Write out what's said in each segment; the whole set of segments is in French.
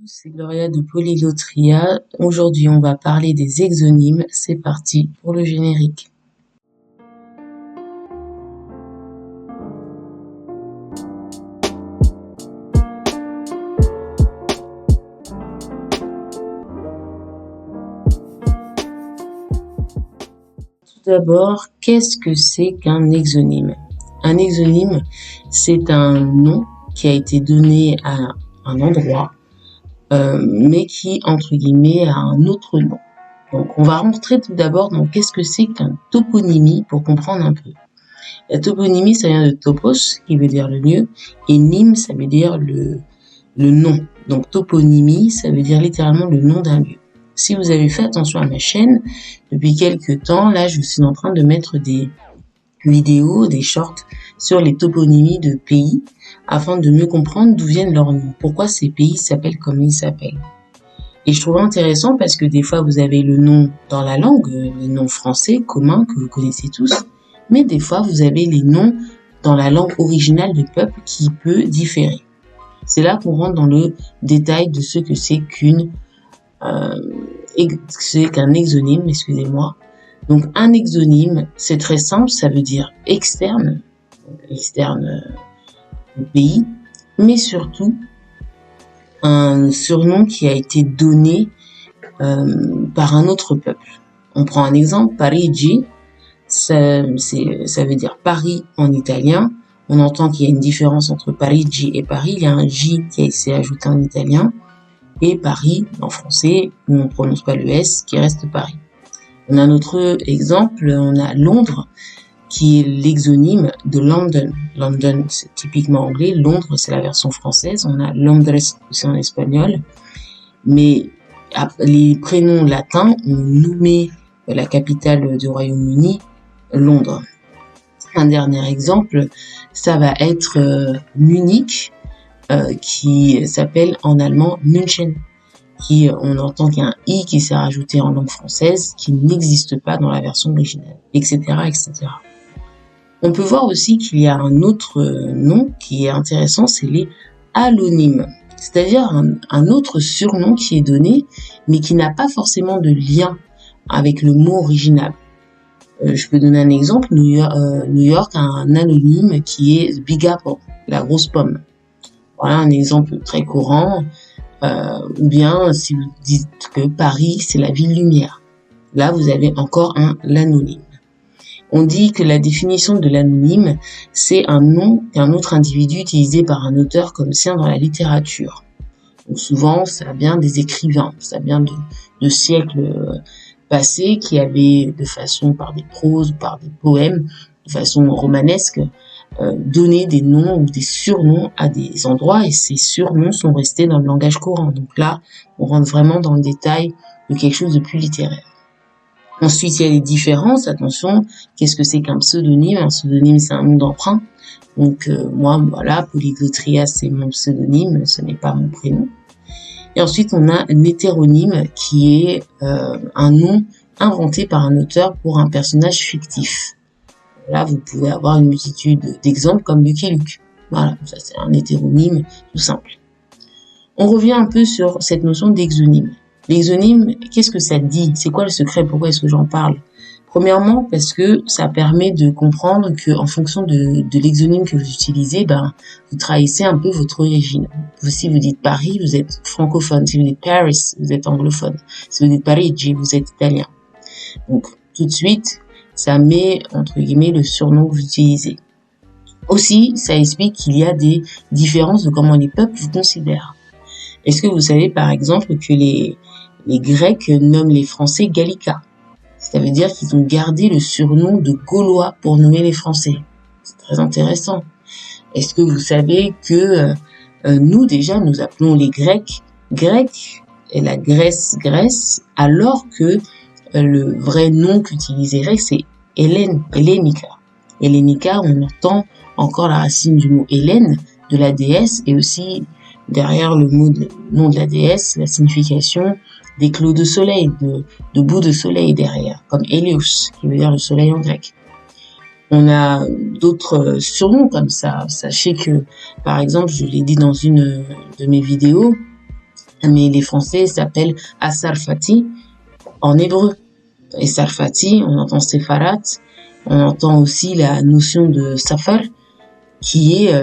C'est Gloria de Polyglotria. Aujourd'hui, on va parler des exonymes. C'est parti pour le générique. Tout d'abord, qu'est-ce que c'est qu'un exonyme? Un exonyme, c'est un nom qui a été donné à un endroit, mais qui, entre guillemets, a un autre nom. Donc, on va rentrer tout d'abord dans qu'est-ce que c'est qu'un toponymie pour comprendre un peu. La toponymie, ça vient de topos, qui veut dire le lieu, et nîmes, ça veut dire le nom. Donc, toponymie, ça veut dire littéralement le nom d'un lieu. Si vous avez fait attention à ma chaîne, depuis quelques temps, là, je suis en train de mettre des vidéos, des shorts sur les toponymies de pays, afin de mieux comprendre d'où viennent leurs noms, pourquoi ces pays s'appellent comme ils s'appellent. Et je trouve intéressant parce que des fois, vous avez le nom dans la langue, le nom français commun que vous connaissez tous, mais des fois, vous avez les noms dans la langue originale du peuple qui peut différer. C'est là qu'on rentre dans le détail de ce que c'est qu'un exonyme, excusez-moi. Donc, un exonyme, c'est très simple, ça veut dire externe au pays, mais surtout un surnom qui a été donné par un autre peuple. On prend un exemple, Parigi, ça veut dire Paris en italien. On entend qu'il y a une différence entre Parigi et Paris. Il y a un J qui a été ajouté en italien. Et Paris, en français, on ne prononce pas le S, qui reste Paris. On a un autre exemple, on a Londres, qui est l'exonyme de London. London, c'est typiquement anglais. Londres, c'est la version française. On a Londres aussi en espagnol. Mais les prénoms latins ont nommé la capitale du Royaume-Uni, Londres. Un dernier exemple, ça va être Munich, qui s'appelle en allemand München. On entend qu'il y a un i qui s'est rajouté en langue française, qui n'existe pas dans la version originale, etc., etc. On peut voir aussi qu'il y a un autre nom qui est intéressant, c'est les allonymes. C'est-à-dire un autre surnom qui est donné, mais qui n'a pas forcément de lien avec le mot original. Je peux donner un exemple, New York a un anonyme qui est Big Apple, la grosse pomme. Voilà un exemple très courant. Ou bien si vous dites que Paris c'est la ville lumière, là vous avez encore l'anonyme. On dit que la définition de l'anonyme, c'est un nom qu'un autre individu utilisé par un auteur comme sien dans la littérature. Donc souvent ça vient des écrivains, ça vient de siècles passés qui avaient de façon par des proses, par des poèmes, de façon romanesque, donner des noms ou des surnoms à des endroits, et ces surnoms sont restés dans le langage courant. Donc là, on rentre vraiment dans le détail de quelque chose de plus littéraire. Ensuite, il y a les différences. Attention, qu'est-ce que c'est qu'un pseudonyme? Un pseudonyme, c'est un nom d'emprunt. Donc moi, voilà, Polyglotria, c'est mon pseudonyme, ce n'est pas mon prénom. Et ensuite, on a un hétéronyme qui est un nom inventé par un auteur pour un personnage fictif. Là, vous pouvez avoir une multitude d'exemples comme Lucky Luke. Voilà, ça c'est un hétéronyme tout simple. On revient un peu sur cette notion d'exonyme. L'exonyme, qu'est-ce que ça dit? C'est quoi le secret? Pourquoi est-ce que j'en parle? Premièrement, parce que ça permet de comprendre que en fonction de l'exonyme que vous utilisez, vous trahissez un peu votre origine. Si vous dites Paris, vous êtes francophone. Si vous dites Paris, vous êtes anglophone. Si vous dites Parigi, vous êtes italien. Donc, tout de suite, ça met, entre guillemets, le surnom que vous utilisez. Aussi, ça explique qu'il y a des différences de comment les peuples vous considèrent. Est-ce que vous savez, par exemple, que les Grecs nomment les Français Gallica? Ça veut dire qu'ils ont gardé le surnom de Gaulois pour nommer les Français. C'est très intéressant. Est-ce que vous savez que nous, déjà, nous appelons les Grecs et la Grèce, alors que le vrai nom qu'utilisait Grec, c'est Hellenica. Hellenica, on entend encore la racine du mot Hélène, de la déesse, et aussi derrière le nom de la déesse, la signification d'éclos de soleil, de bouts de soleil derrière, comme Hélios, qui veut dire le soleil en grec. On a d'autres surnoms comme ça. Sachez que, par exemple, je l'ai dit dans une de mes vidéos, Mais les Français s'appellent Asarfati en hébreu. Et Sarfati, on entend Sefarat, on entend aussi la notion de Safar, qui est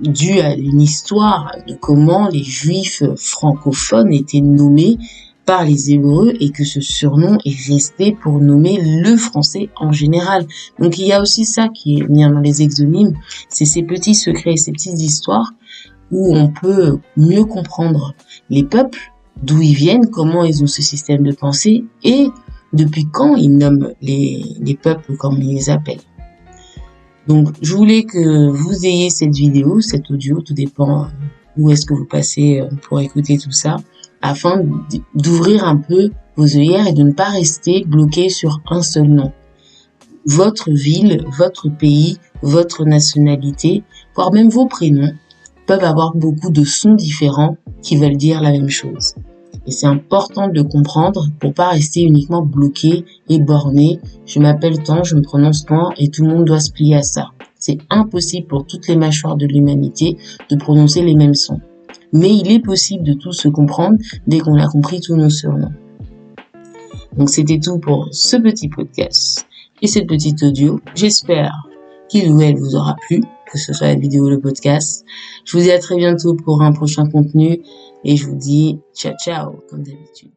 due à une histoire de comment les Juifs francophones étaient nommés par les Hébreux et que ce surnom est resté pour nommer le français en général. Donc il y a aussi ça qui est bien dans les exonymes, c'est ces petits secrets, ces petites histoires où on peut mieux comprendre les peuples, d'où ils viennent, comment ils ont ce système de pensée et depuis quand ils nomment les peuples comme ils les appellent. Donc je voulais que vous ayez cette vidéo, cet audio, tout dépend où est-ce que vous passez pour écouter tout ça, afin d'ouvrir un peu vos œillères et de ne pas rester bloqué sur un seul nom. Votre ville, votre pays, votre nationalité, voire même vos prénoms, peuvent avoir beaucoup de sons différents qui veulent dire la même chose. Et c'est important de le comprendre pour pas rester uniquement bloqué et borné. Je m'appelle tant, je me prononce tant et tout le monde doit se plier à ça. C'est impossible pour toutes les mâchoires de l'humanité de prononcer les mêmes sons. Mais il est possible de tous se comprendre dès qu'on a compris tous nos surnoms. Donc c'était tout pour ce petit podcast et cette petite audio. J'espère qu'il ou elle vous aura plu, que ce soit la vidéo ou le podcast. Je vous dis à très bientôt pour un prochain contenu et je vous dis ciao ciao comme d'habitude.